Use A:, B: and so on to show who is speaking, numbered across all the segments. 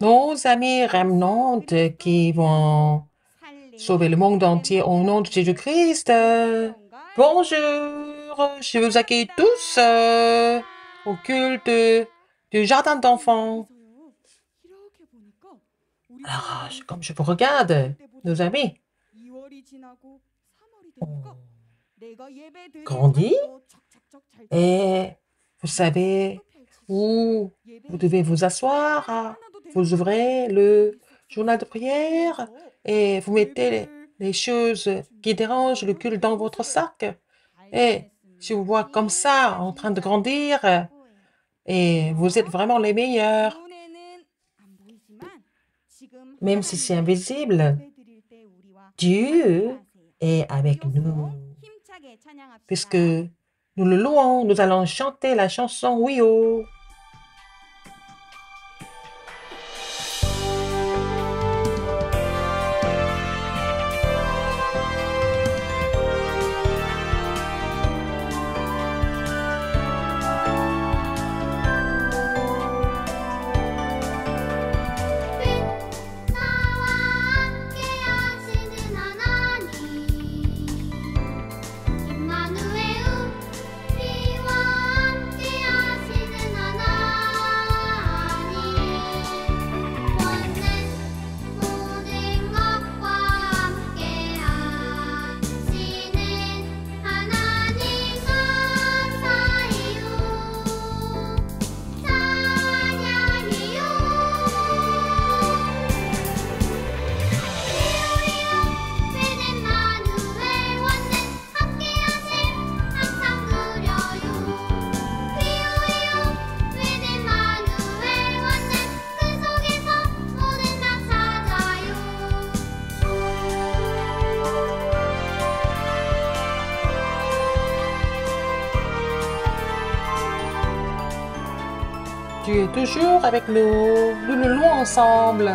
A: nos amis remnantes qui vont sauver le monde entier au nom de Jésus-Christ. Bonjour, je vous accueille tous au culte du jardin d'enfants. Alors, comme je vous regarde, nos amis, on grandit et vous savez où vous devez vous asseoir. Vous ouvrez le journal de prière et vous mettez les choses qui dérangent le culte dans votre sac. Et je vous vois comme ça, en train de grandir, et vous êtes vraiment les meilleurs. Même si c'est invisible, Dieu est avec nous. Puisque nous le louons, nous allons chanter la chanson Oui Oh. Dieu est toujours avec nous. Nous le louons ensemble.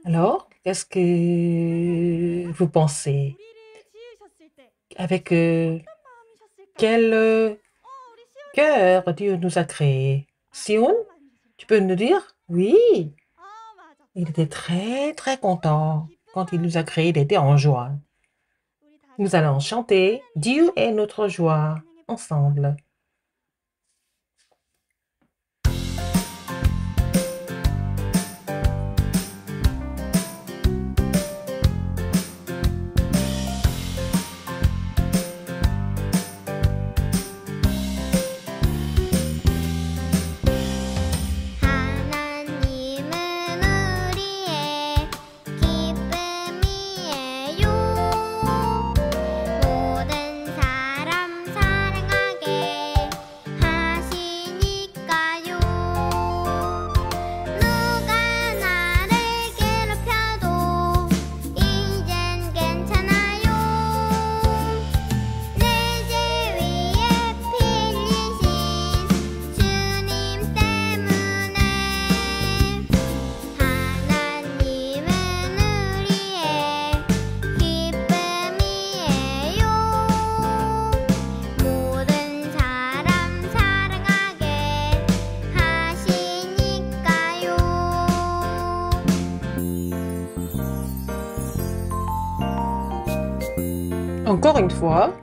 A: Alors, qu'est-ce que vous pensez? Avec quel cœur Dieu nous a créés? Sion, tu peux nous dire? Oui, il était très, très content. Quand il nous a créés, il était en joie. Nous allons chanter Dieu est notre joie ensemble.
B: 모든 사람 사랑하게
A: Encore une fois.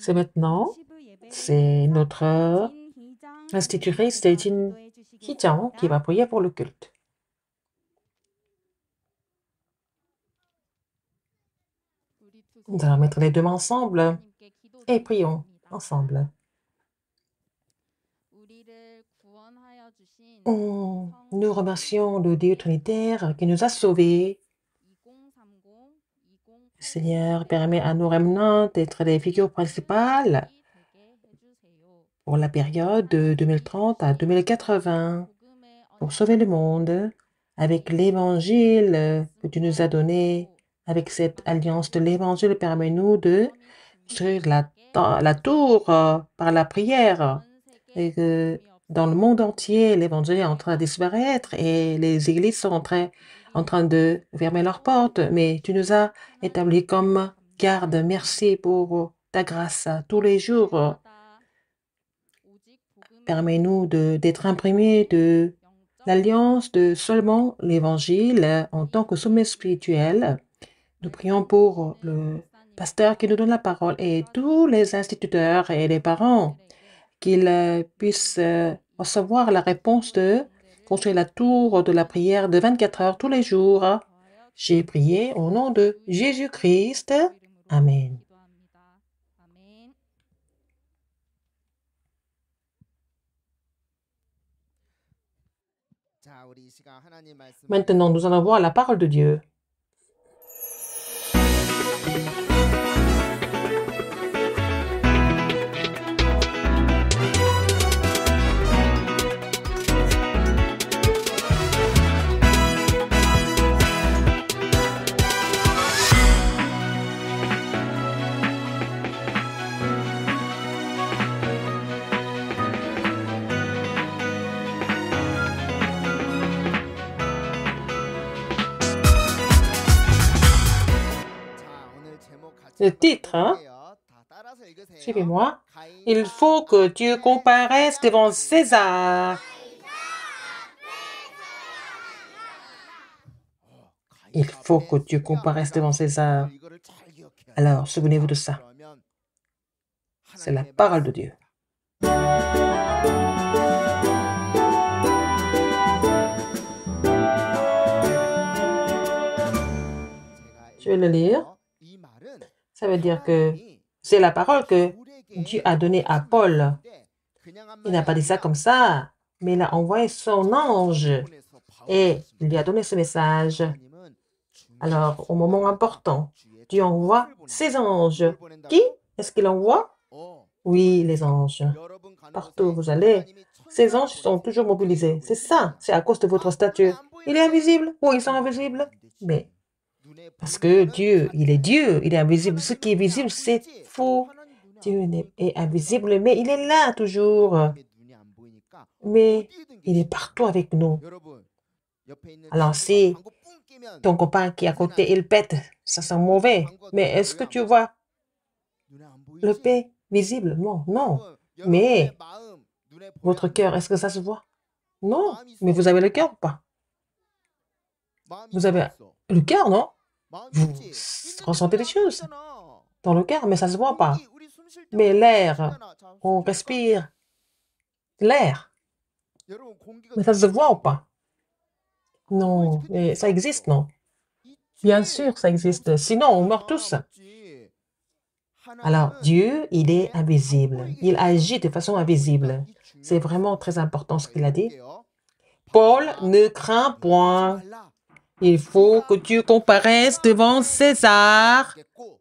A: C'est maintenant, c'est notre institutrice Jin Hee-jang qui va prier pour le culte. Nous allons mettre les deux mains ensemble et prions ensemble. Nous remercions le Dieu Trinitaire qui nous a sauvés. Le Seigneur permet à nos remnants d'être les figures principales pour la période de 2030 à 2080 pour sauver le monde avec l'évangile que tu nous as donné. Avec cette alliance de l'évangile, permet-nous de construire la tour par la prière. Et que dans le monde entier, l'évangile est en train de disparaître et les églises sont en train de fermer leurs portes. Mais tu nous as établis comme garde. Merci pour ta grâce tous les jours. Permets-nous d'être imprimés de l'alliance de seulement l'évangile en tant que sommet spirituel. Nous prions pour le pasteur qui nous donne la parole et tous les instituteurs et les parents qu'ils puissent recevoir la réponse de construire la tour de la prière de 24 heures tous les jours. J'ai prié au nom de Jésus-Christ. Amen. Maintenant, nous allons voir la parole de Dieu. Le titre, suivez-moi. Il faut que Dieu comparaisse devant César. Il faut que Dieu comparaisse devant César. Alors, souvenez-vous de ça. C'est la parole de Dieu. Je vais le lire. Ça veut dire que c'est la parole que Dieu a donnée à Paul. Il n'a pas dit ça comme ça, mais il a envoyé son ange et il lui a donné ce message. Alors, au moment important, Dieu envoie ses anges. Qui est-ce qu'il envoie? Oui, les anges. Partout où vous allez, ces anges sont toujours mobilisés. C'est ça, c'est à cause de votre statut. Il est invisible. Oui, ils sont invisibles. Mais parce que Dieu, il est invisible. Ce qui est visible, c'est faux. Est invisible, mais il est là toujours. Mais il est partout avec nous. Alors si ton copain qui est à côté, il pète, ça sent mauvais. Mais est-ce que tu vois le paix visible? Non, non. Mais votre cœur, est-ce que ça se voit? Non. Mais vous avez le cœur ou pas? Vous avez le cœur, non? Vous ressentez des choses dans le cœur, mais ça ne se voit pas. Mais l'air, on respire l'air, mais ça se voit ou pas? Non, mais ça existe, non? Bien sûr, ça existe. Sinon, on meurt tous. Alors, Dieu, il est invisible. Il agit de façon invisible. C'est vraiment très important ce qu'il a dit. Paul ne craint point. Il faut que tu comparaisses devant César.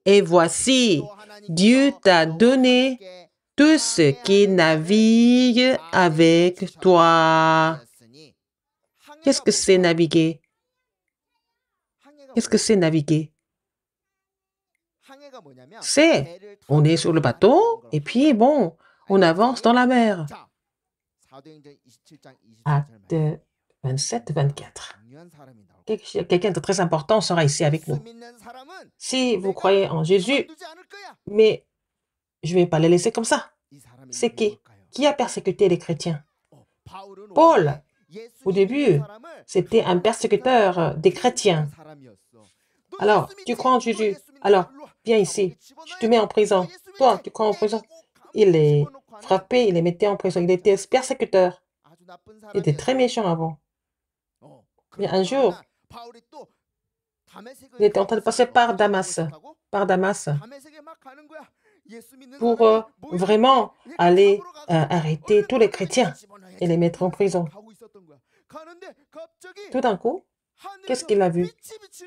A: Et voici, Dieu t'a donné tout ce qui navigue avec toi. Qu'est-ce que c'est naviguer? Qu'est-ce que c'est naviguer? On est sur le bateau et puis bon, on avance dans la mer. Acte 27, 24. Quelqu'un de très important sera ici avec nous. Si vous croyez en Jésus, mais je ne vais pas les laisser comme ça. C'est qui? Qui a persécuté les chrétiens? Paul. Au début, c'était un persécuteur des chrétiens. Alors, tu crois en Jésus? Alors, viens ici. Je te mets en prison. Toi, tu crois en prison? Il les frappait, il les mettait en prison. Il était persécuteur. Il était très méchant avant. Mais un jour, il était en train de passer par Damas. Pour vraiment aller arrêter tous les chrétiens et les mettre en prison. Tout d'un coup, qu'est-ce qu'il a vu?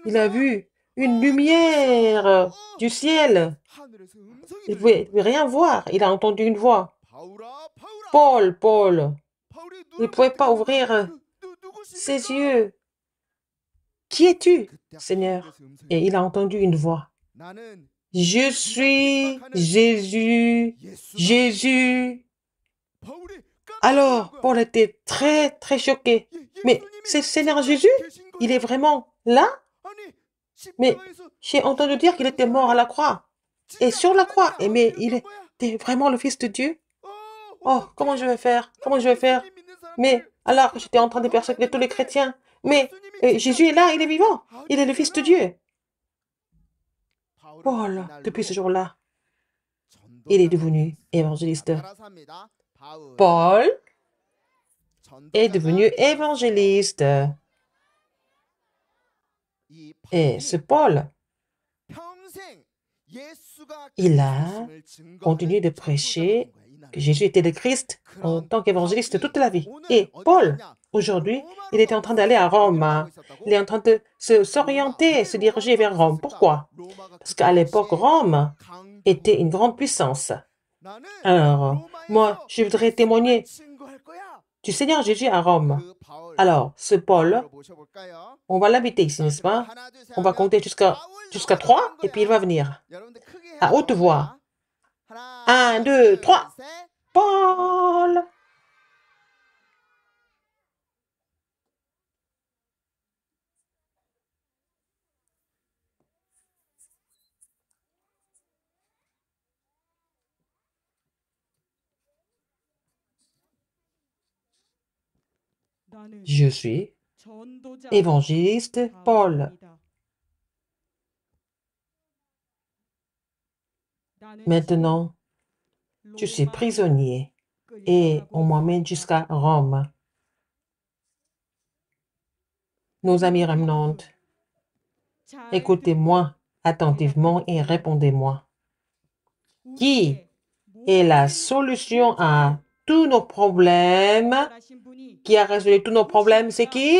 A: Il a vu une lumière du ciel. Il ne pouvait rien voir. Il a entendu une voix. Paul, Paul. Il ne pouvait pas ouvrir ses yeux. Qui es-tu, Seigneur? Et il a entendu une voix. Je suis Jésus, Jésus. Alors, Paul était très, très choqué. Mais c'est Seigneur Jésus? Il est vraiment là? Mais j'ai entendu dire qu'il était mort à la croix. Et sur la croix. Mais il était vraiment le Fils de Dieu? Oh, comment je vais faire? Comment je vais faire? Mais alors que j'étais en train de persécuter tous les chrétiens. Mais Jésus est là, il est vivant. Il est le Fils de Dieu. Paul, depuis ce jour-là, il est devenu évangéliste. Paul est devenu évangéliste. Et ce Paul, il a continué de prêcher que Jésus était le Christ en tant qu'évangéliste toute la vie. Et Paul, aujourd'hui, il était en train d'aller à Rome. Il est en train de s'orienter, se diriger vers Rome. Pourquoi? Parce qu'à l'époque, Rome était une grande puissance. Alors, moi, je voudrais témoigner du Seigneur Jésus à Rome. Alors, ce Paul, on va l'inviter ici, n'est-ce pas? On va compter jusqu'à 3 et puis il va venir. À haute voix. 1, 2, 3. Paul! Je suis évangéliste Paul. Maintenant, je suis prisonnier et on m'emmène jusqu'à Rome. Nos amis Remnant, écoutez-moi attentivement et répondez-moi. Qui est la solution à tous nos problèmes? Qui a résolu tous nos problèmes? C'est qui?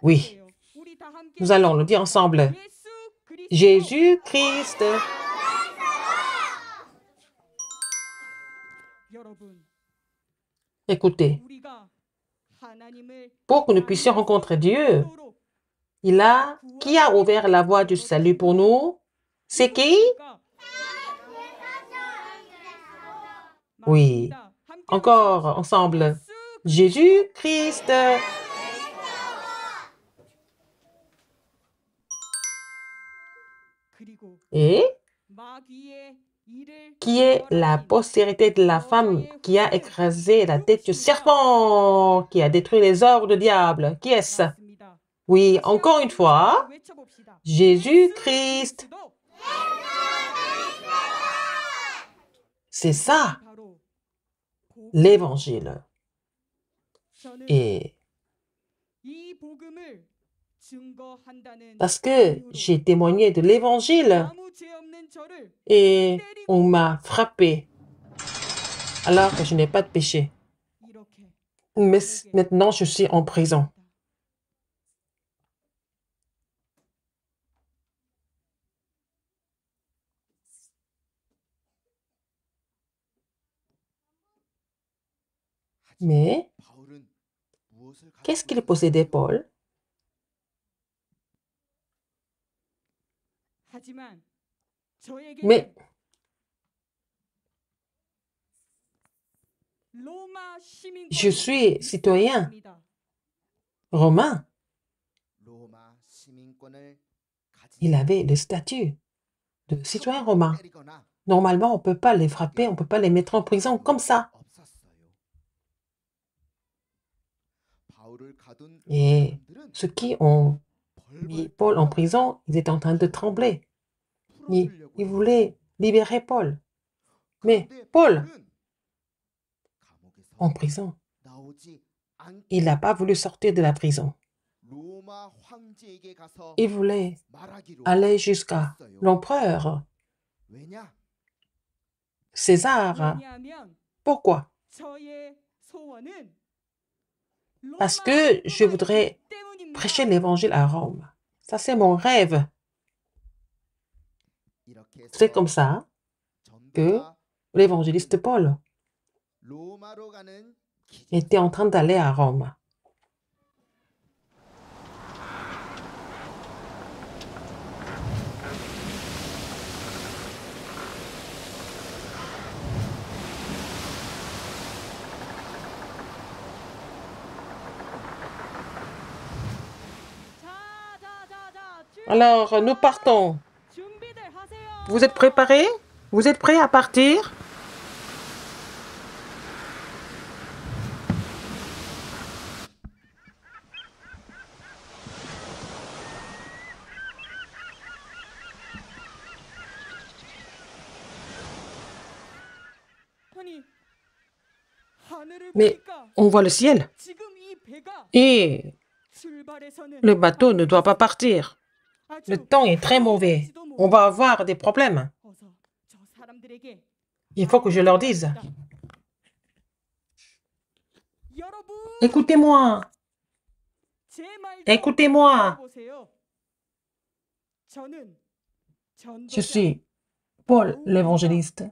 A: Oui, nous allons le dire ensemble. Jésus-Christ. Écoutez, pour que nous puissions rencontrer Dieu, qui a ouvert la voie du salut pour nous? C'est qui? Oui. Encore ensemble. Jésus-Christ. Et qui est la postérité de la femme qui a écrasé la tête du serpent, qui a détruit les œuvres du diable? Qui est-ce? Oui, encore une fois, Jésus-Christ. C'est ça, l'évangile. Et parce que j'ai témoigné de l'évangile et on m'a frappé alors que je n'ai pas de péché. Mais maintenant, je suis en prison. Mais qu'est-ce qu'il possédait, Paul? Mais je suis citoyen romain. Il avait le statut de citoyen romain. Normalement, on ne peut pas les frapper, on ne peut pas les mettre en prison comme ça. Et ceux qui ont mis Paul en prison, ils étaient en train de trembler. Ils voulaient libérer Paul. Mais Paul, en prison, il n'a pas voulu sortir de la prison. Il voulait aller jusqu'à l'empereur César. Pourquoi? Parce que je voudrais prêcher l'évangile à Rome. Ça, c'est mon rêve. C'est comme ça que l'évangéliste Paul était en train d'aller à Rome. Alors, nous partons. Vous êtes préparés? Vous êtes prêts à partir? Mais on voit le ciel. Et le bateau ne doit pas partir. Le temps est très mauvais. On va avoir des problèmes. Il faut que je leur dise. Écoutez-moi. Écoutez-moi. Je suis Paul l'évangéliste.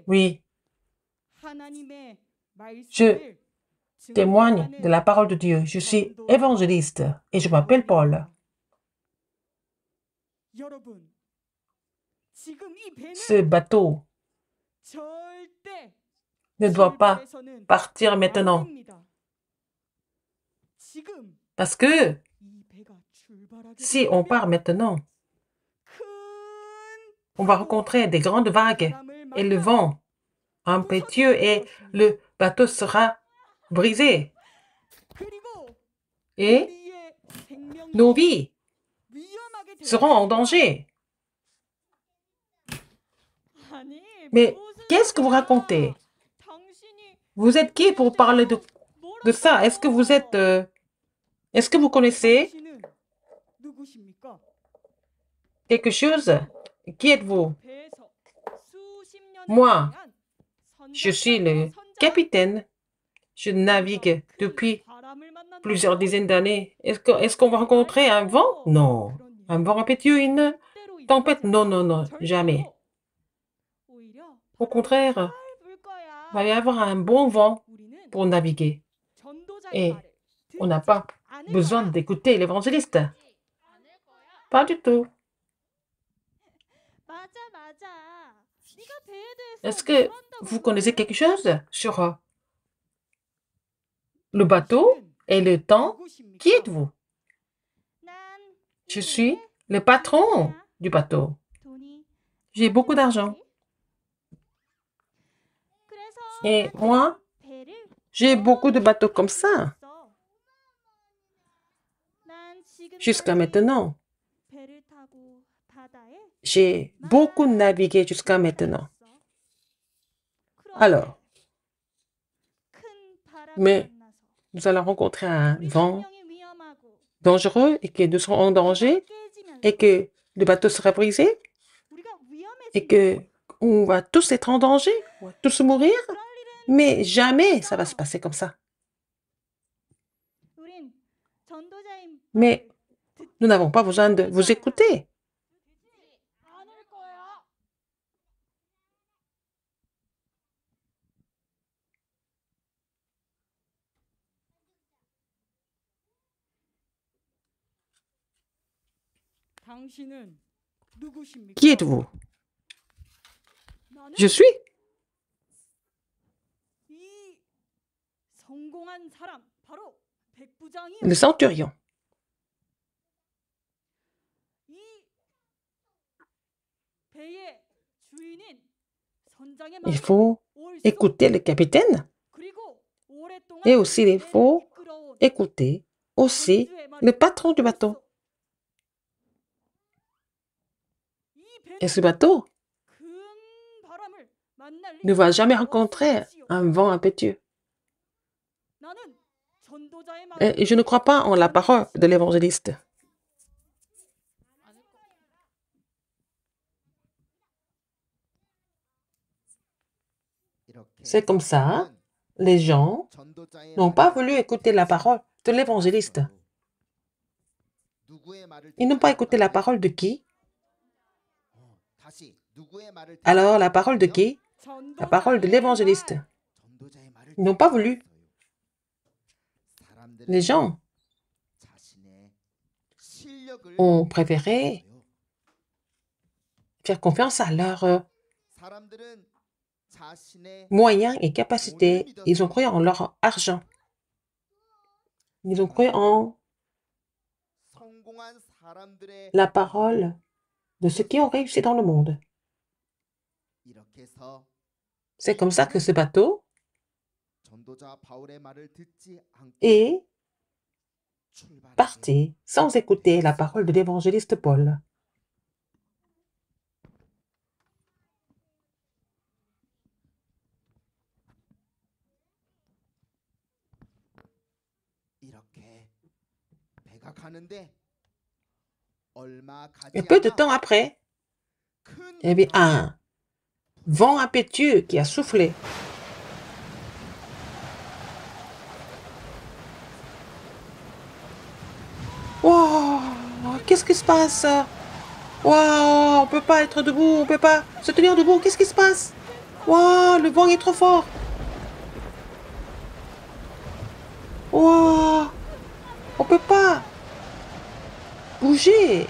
A: Oui. Je témoigne de la parole de Dieu. Je suis évangéliste et je m'appelle Paul. Ce bateau ne doit pas partir maintenant. Parce que si on part maintenant, on va rencontrer des grandes vagues et le vent impétueux et le bateau sera brisé. Et nos vies seront en danger. Mais qu'est-ce que vous racontez? Vous êtes qui pour parler de ça? Est-ce que vous connaissez quelque chose? Qui êtes-vous? Moi, je suis le capitaine. Je navigue depuis plusieurs dizaines d'années. Est-ce qu'on va rencontrer un vent? Non. Un vent impétueux, une tempête? Non, non, non, jamais. Au contraire, il va y avoir un bon vent pour naviguer. Et on n'a pas besoin d'écouter l'évangéliste. Pas du tout. Est-ce que vous connaissez quelque chose sur le bateau et le temps? Qui êtes-vous? Je suis le patron du bateau. J'ai beaucoup d'argent. Et moi, j'ai beaucoup de bateaux comme ça. Jusqu'à maintenant, j'ai beaucoup navigué jusqu'à maintenant. Alors, mais nous allons rencontrer un vent dangereux et que nous serons en danger et que le bateau sera brisé et que on va tous être en danger, on va tous mourir. Mais jamais ça va se passer comme ça. Mais nous n'avons pas besoin de vous écouter. Qui êtes-vous? Je suis le centurion. Il faut écouter le capitaine et aussi il faut écouter aussi le patron du bateau. Et ce bateau ne va jamais rencontrer un vent impétueux. Et je ne crois pas en la parole de l'évangéliste. C'est comme ça, les gens n'ont pas voulu écouter la parole de l'évangéliste. Ils n'ont pas écouté la parole de qui? Alors, la parole de qui? La parole de l'évangéliste. Ils n'ont pas voulu. Les gens ont préféré faire confiance à leurs moyens et capacités. Ils ont cru en leur argent. Ils ont cru en la parole de ceux qui ont réussi dans le monde. C'est comme ça que ce bateau est parti sans écouter la parole de l'évangéliste Paul. Et peu de temps après, il y avait un vent impétueux qui a soufflé. Wow, qu'est-ce qui se passe? Wow, on peut pas être debout, on peut pas se tenir debout. Qu'est-ce qui se passe? Wow, le vent est trop fort. Wow, on peut pas bouger.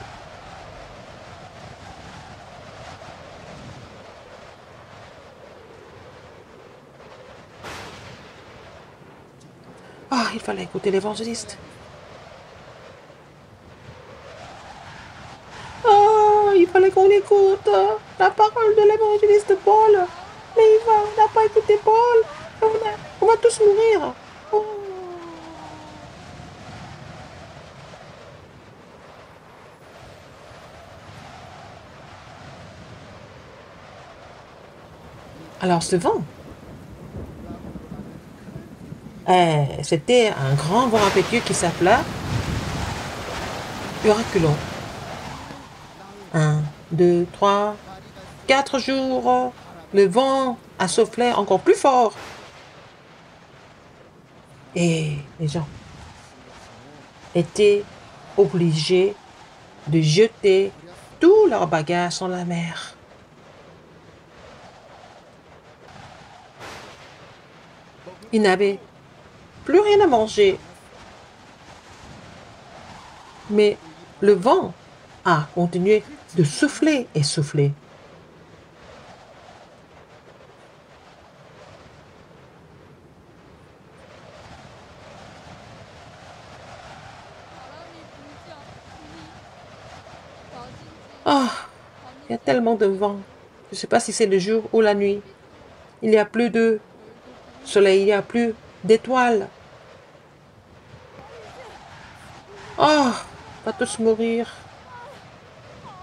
A: Ah, il fallait écouter l'évangéliste. Ah, il fallait qu'on écoute la parole de l'évangéliste Paul. Mais on n'a pas écouté Paul. On va tous mourir. Oh. Alors ce vent, c'était un grand vent impétueux qui s'appela Huraculon. 1, 2, 3, 4 jours, le vent a soufflé encore plus fort. Et les gens étaient obligés de jeter tous leurs bagages dans la mer. Ils n'avaient plus rien à manger. Mais le vent a continué de souffler et souffler. Ah, il y a tellement de vent. Je ne sais pas si c'est le jour ou la nuit. Il n'y a plus de soleil, il n'y a plus d'étoiles. Oh, on va tous mourir.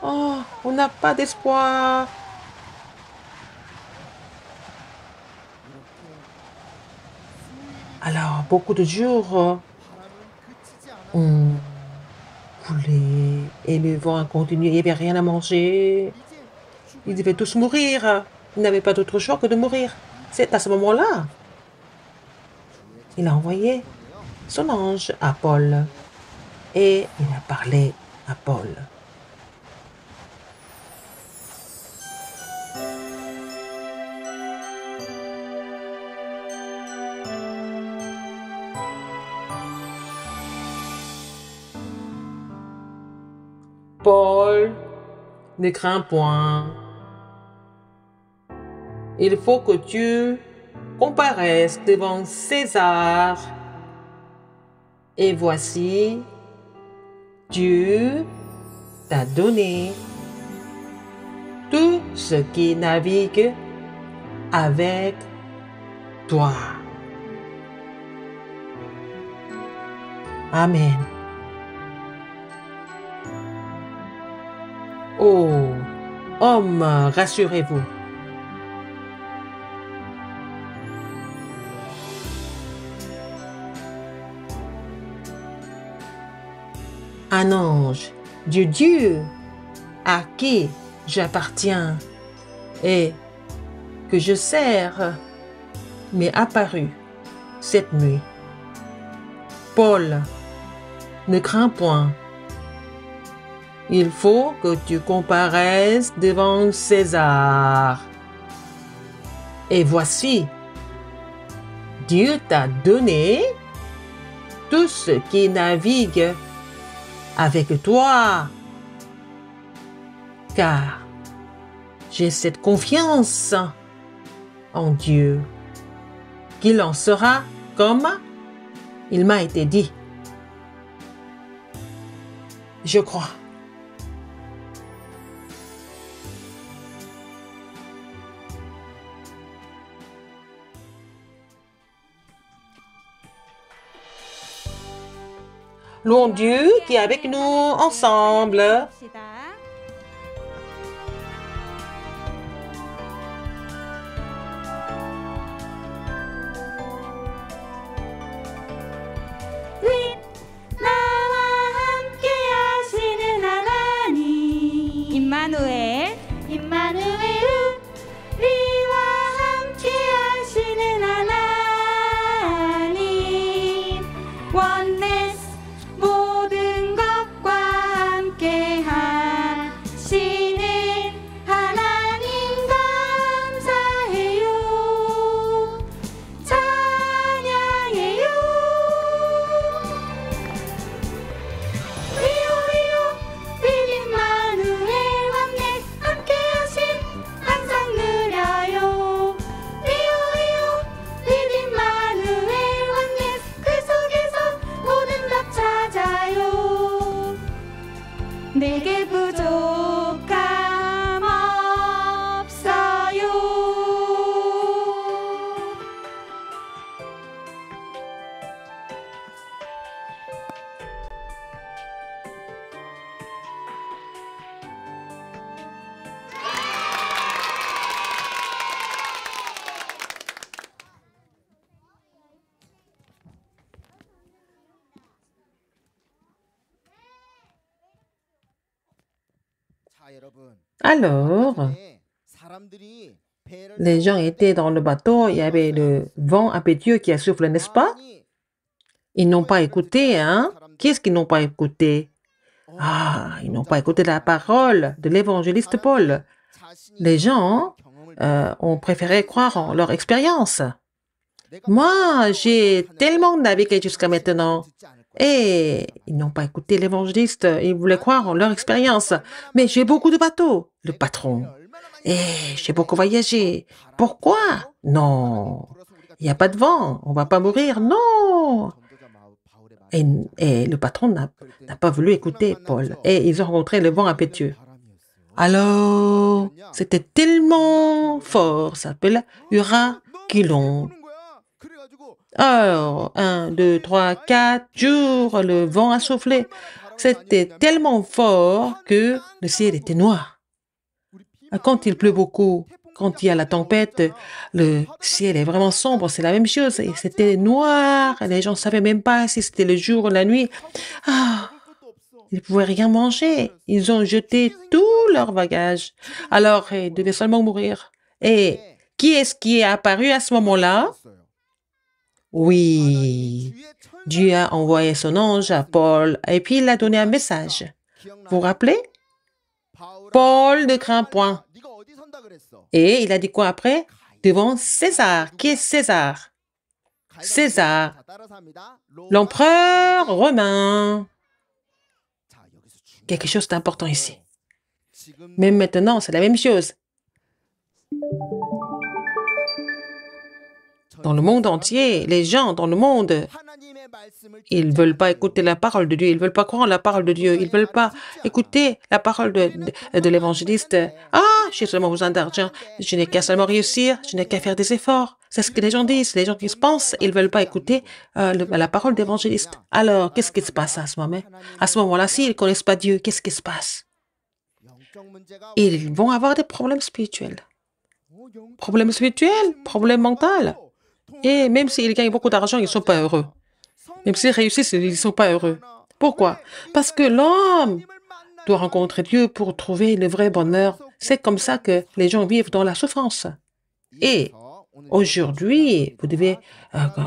A: Oh, on n'a pas d'espoir. Alors, beaucoup de jours ont coulé et le vent a continué. Il n'y avait rien à manger. Ils devaient tous mourir. Ils n'avaient pas d'autre choix que de mourir. C'est à ce moment-là, il a envoyé son ange à Paul et il a parlé à Paul. Paul, ne crains point. Il faut que tu comparaisses devant César. Et voici, Dieu t'a donné tout ce qui navigue avec toi. Amen. Oh, homme, rassurez-vous. Un ange du Dieu à qui j'appartiens et que je sers m'est apparu cette nuit. Paul, ne crains point. Il faut que tu comparaisses devant César. Et voici, Dieu t'a donné tout ce qui navigue avec toi. Car j'ai cette confiance en Dieu qu'il en sera comme il m'a été dit. Je crois. Louons Dieu qui est avec nous ensemble.
B: 임마누엘 우리와 함께 하시는 하나님 원네스 모든 것과 함께 하시는 하나님 감사해요 찬양해요 리오 임마누엘 함께 하심 항상 누려요 리오 임마누엘 그 속에서 모든 답 찾아요 내게 부족함 없어요
A: Alors, les gens étaient dans le bateau, il y avait le vent impétueux qui a soufflé, n'est-ce pas? Ils n'ont pas écouté, hein? Qu'est-ce qu'ils n'ont pas écouté? Ah, ils n'ont pas écouté la parole de l'évangéliste Paul. Les gens ont préféré croire en leur expérience. Moi, j'ai tellement navigué jusqu'à maintenant. Et ils n'ont pas écouté l'évangéliste. Ils voulaient croire en leur expérience. Mais j'ai beaucoup de bateaux, le patron. Et j'ai beaucoup voyagé. Pourquoi? Non. Il n'y a pas de vent. On va pas mourir. Non. Et, et le patron n'a pas voulu écouter Paul. Et ils ont rencontré le vent impétueux. Alors, c'était tellement fort. Ça s'appelle Huraculon. Alors, 1, 2, 3, 4 jours, le vent a soufflé. C'était tellement fort que le ciel était noir. Quand il pleut beaucoup, quand il y a la tempête, le ciel est vraiment sombre, c'est la même chose. Et c'était noir, les gens ne savaient même pas si c'était le jour ou la nuit. Ah, ils ne pouvaient rien manger. Ils ont jeté tout leur bagage. Alors, ils devaient seulement mourir. Et qui est-ce qui est apparu à ce moment-là? Oui, Dieu a envoyé son ange à Paul et puis il a donné un message. Vous vous rappelez? Paul ne craint point. Et il a dit quoi après? Devant César. Qui est César? César, l'empereur romain. Quelque chose d'important ici. Même maintenant, c'est la même chose. Dans le monde entier, les gens dans le monde, ils ne veulent pas écouter la parole de Dieu, ils ne veulent pas croire en la parole de Dieu, ils ne veulent pas écouter la parole de l'évangéliste. Ah, j'ai seulement besoin d'argent, je n'ai qu'à seulement réussir, je n'ai qu'à faire des efforts. C'est ce que les gens disent, les gens qui se pensent, ils ne veulent pas écouter la parole d'évangéliste. Alors, qu'est-ce qui se passe à ce moment? À ce moment-là, s'ils ne connaissent pas Dieu, qu'est-ce qui se passe? Ils vont avoir des problèmes spirituels. Problèmes spirituels, problèmes mentaux. Et même s'ils gagnent beaucoup d'argent, ils ne sont pas heureux. Même s'ils réussissent, ils ne sont pas heureux. Pourquoi? Parce que l'homme doit rencontrer Dieu pour trouver le vrai bonheur. C'est comme ça que les gens vivent dans la souffrance. Et aujourd'hui, vous devez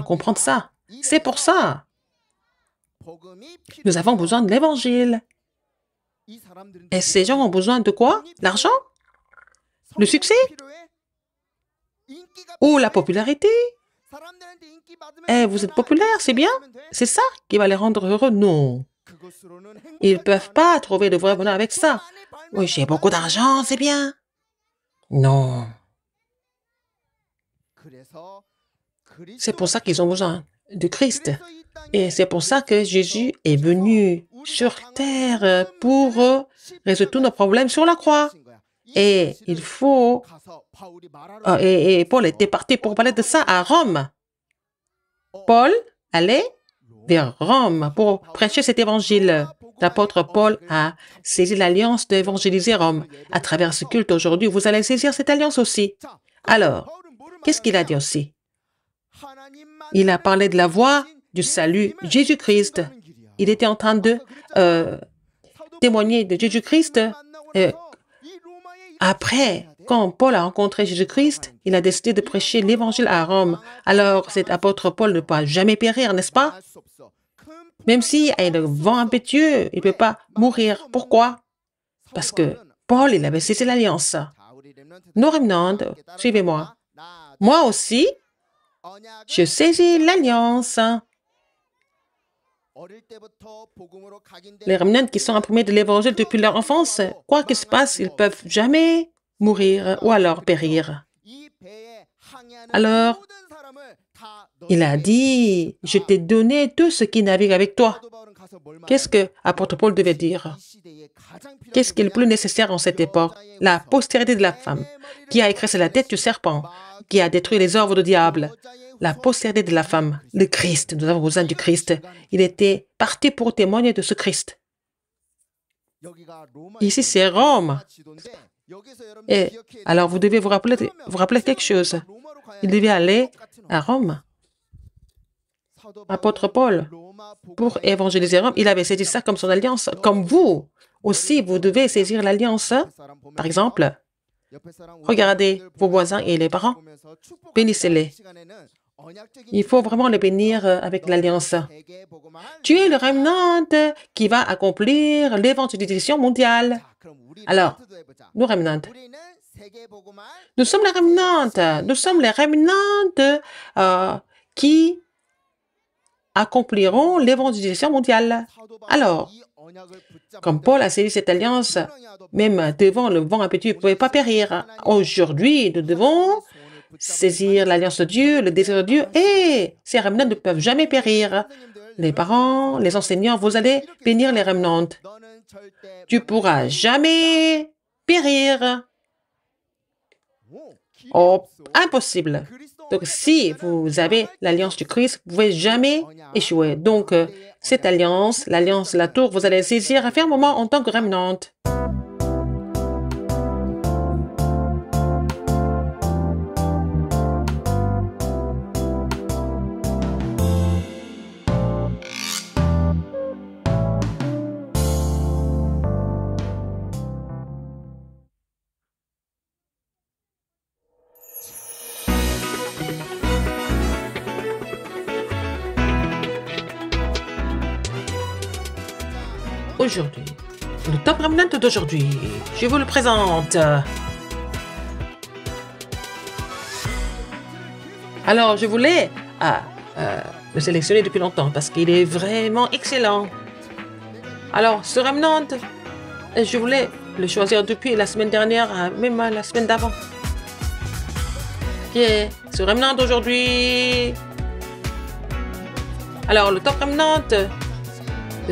A: comprendre ça. C'est pour ça. Nous avons besoin de l'évangile. Et ces gens ont besoin de quoi? L'argent? Le succès? Ou la popularité? Eh, vous êtes populaire, c'est bien? C'est ça qui va les rendre heureux? Non. Ils ne peuvent pas trouver de vrai bonheur avec ça. Oui, j'ai beaucoup d'argent, c'est bien. Non. C'est pour ça qu'ils ont besoin de Christ. Et c'est pour ça que Jésus est venu sur terre pour résoudre tous nos problèmes sur la croix. Et il faut... et Paul était parti pour parler de ça à Rome. Paul allait vers Rome pour prêcher cet évangile. L'apôtre Paul a saisi l'alliance d'évangéliser Rome. À travers ce culte aujourd'hui, vous allez saisir cette alliance aussi. Alors, qu'est-ce qu'il a dit aussi? Il a parlé de la voie du salut, Jésus-Christ. Il était en train de témoigner de Jésus-Christ. Après, quand Paul a rencontré Jésus-Christ, il a décidé de prêcher l'évangile à Rome. Alors, cet apôtre Paul ne peut jamais périr, n'est-ce pas? Même s'il y a le vent impétueux, il ne peut pas mourir. Pourquoi? Parce que Paul, il avait saisi l'alliance. Nos remnants, suivez-moi. Moi aussi, je saisis l'alliance. Les remnants qui sont imprimés de l'évangile depuis leur enfance, quoi qu'il se passe, ils ne peuvent jamais mourir ou alors périr. Alors, il a dit, je t'ai donné tout ce qui navigue avec toi. Qu'est-ce que l'apôtre Paul devait dire? Qu'est-ce qui est le plus nécessaire en cette époque? La postérité de la femme, qui a écrasé la tête du serpent, qui a détruit les œuvres du diable. La postérité de la femme, le Christ, nous avons besoin du Christ. Il était parti pour témoigner de ce Christ. Ici, c'est Rome. Et alors, vous devez vous rappeler quelque chose. Il devait aller à Rome. Apôtre Paul, pour évangéliser Rome, il avait saisi ça comme son alliance. Comme vous aussi, vous devez saisir l'alliance. Par exemple, regardez vos voisins et les parents. Bénissez-les. Il faut vraiment les bénir avec l'alliance. Tu es le remnant qui va accomplir l'évangélisation mondiale. Alors, nous remnants, nous sommes les remnants. Nous sommes les remnants qui accompliront l'évangélisation mondiale. Alors, comme Paul a saisi cette alliance, même devant le vent impétueux, il ne pouvait pas périr. Aujourd'hui, nous devons saisir l'alliance de Dieu, le désir de Dieu, et ces remnants ne peuvent jamais périr. Les parents, les enseignants, vous allez bénir les remnants. Tu pourras jamais périr. Oh, impossible. Donc, si vous avez l'alliance du Christ, vous ne pouvez jamais échouer. Donc, cette alliance, l'alliance de la tour, vous allez saisir fermement en tant que remnant. Aujourd'hui, le top remnant d'aujourd'hui, je vous le présente. Alors, je voulais le sélectionner depuis longtemps parce qu'il est vraiment excellent. Alors, ce remnant, je voulais le choisir depuis la semaine dernière, même la semaine d'avant. Qui est ce remnant d'aujourd'hui? Alors, le top remnant de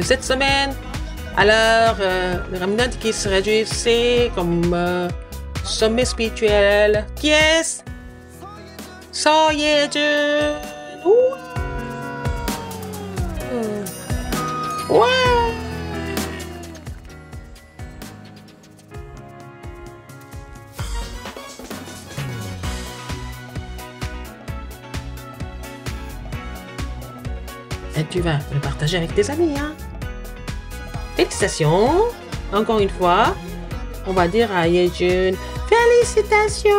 A: cette semaine. Alors, le remnant qui se réjouissait comme sommet spirituel. Qui est-ce? So Ye-jun. Ouais. Et tu vas le partager avec tes amis, hein? Félicitations. Encore une fois, on va dire à Ye-jun, félicitations.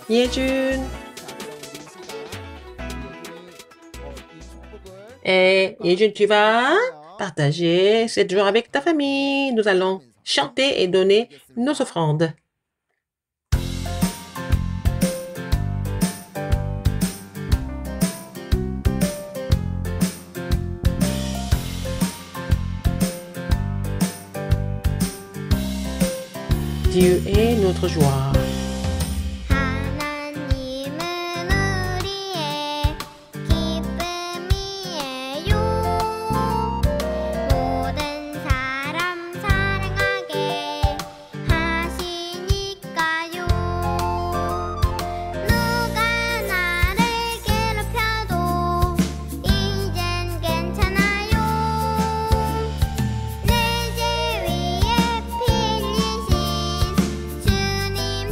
A: Ye-jun. Et Ye-jun, tu vas partager cette joie avec ta famille. Nous allons chanter et donner nos offrandes. Dieu est notre joie.
B: 하나님은 우리의 기쁨이에요. 모든 사람 사랑하게 하시니까요. 누가 나를 괴롭혀도 이젠 괜찮아요. 내 죄 위에 빌리신 주님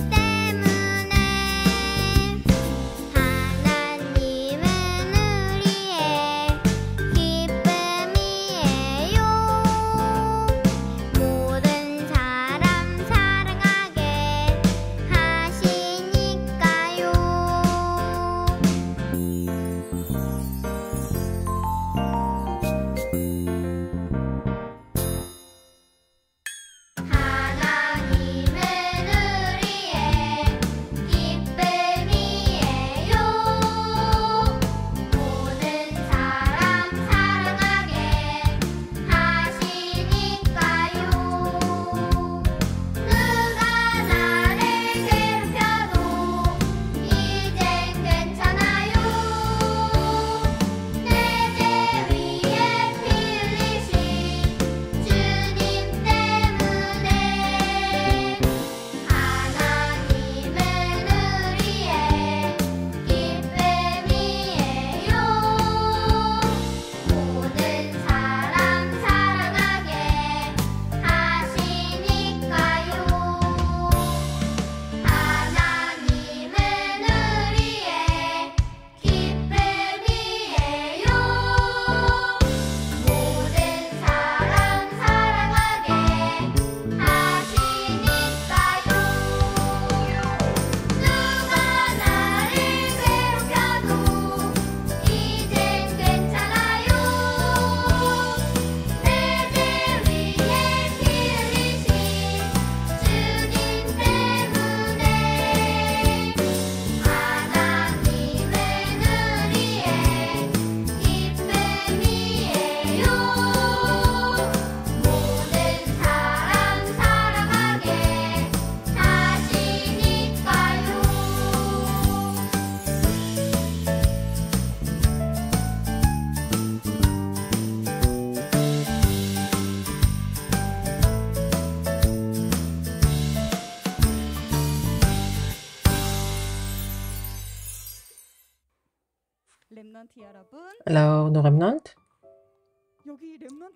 A: Alors, nos remnants.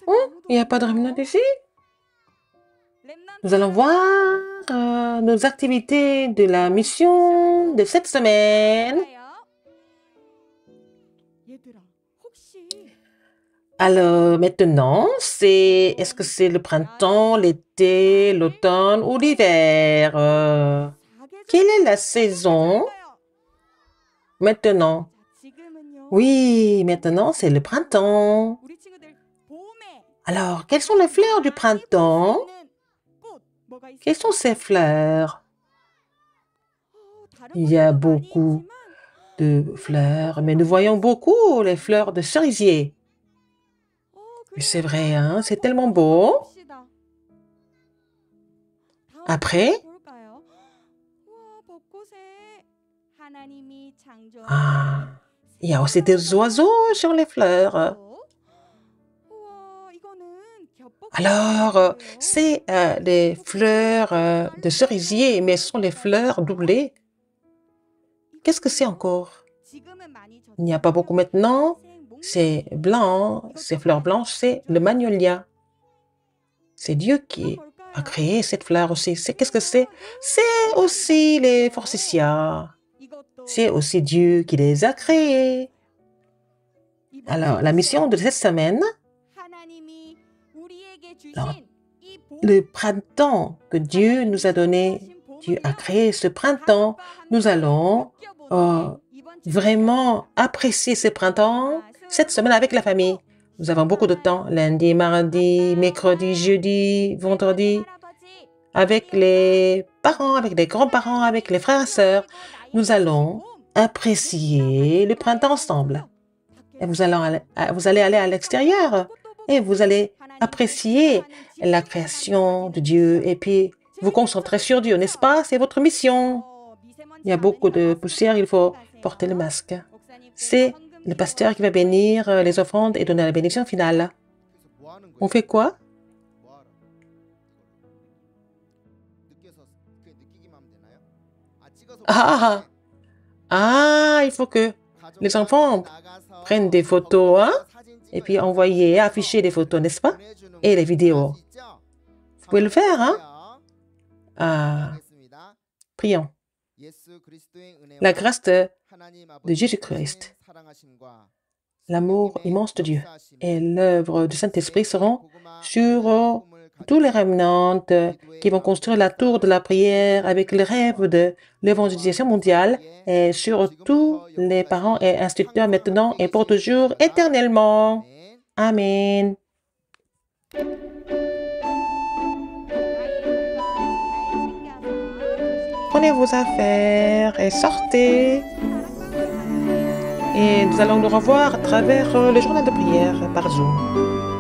A: Oh, il n'y a pas de remnants ici? Nous allons voir nos activités de la mission de cette semaine. Alors, maintenant, est-ce que c'est le printemps, l'été, l'automne ou l'hiver? Quelle est la saison maintenant? Oui, maintenant, c'est le printemps. Alors, quelles sont les fleurs du printemps? Quelles sont ces fleurs? Il y a beaucoup de fleurs, mais nous voyons beaucoup les fleurs de cerisier. C'est vrai, hein? C'est tellement beau. Après, il y a aussi des oiseaux sur les fleurs. Alors, c'est des fleurs de cerisier, mais ce sont les fleurs doublées. Qu'est-ce que c'est encore? Il n'y a pas beaucoup maintenant. C'est blanc, ces fleurs blanches, c'est le magnolia. C'est Dieu qui a créé cette fleur aussi. Qu'est-ce que c'est? C'est aussi les forsythias. C'est aussi Dieu qui les a créés. Alors, la mission de cette semaine, alors, le printemps que Dieu nous a donné, Dieu a créé ce printemps, nous allons vraiment apprécier ce printemps cette semaine avec la famille. Nous avons beaucoup de temps, lundi, mardi, mercredi, jeudi, vendredi, avec les parents, avec les grands-parents, avec les frères et sœurs. Nous allons apprécier le printemps ensemble. Et vous allez aller à l'extérieur et vous allez apprécier la création de Dieu et puis vous concentrer sur Dieu, n'est-ce pas? C'est votre mission. Il y a beaucoup de poussière, il faut porter le masque. C'est le pasteur qui va bénir les offrandes et donner la bénédiction finale. On fait quoi? Il faut que les enfants prennent des photos, hein? Et puis envoyer, afficher des photos, n'est-ce pas? Et les vidéos. Vous pouvez le faire, hein? Prions. La grâce de Jésus-Christ, l'amour immense de Dieu et l'œuvre du Saint-Esprit seront sur tous les remnants qui vont construire la tour de la prière avec le rêve de l'évangélisation mondiale et sur tous les parents et instituteurs maintenant et pour toujours éternellement. Amen. Prenez vos affaires et sortez. Et nous allons nous revoir à travers le journal de prière par Zoom.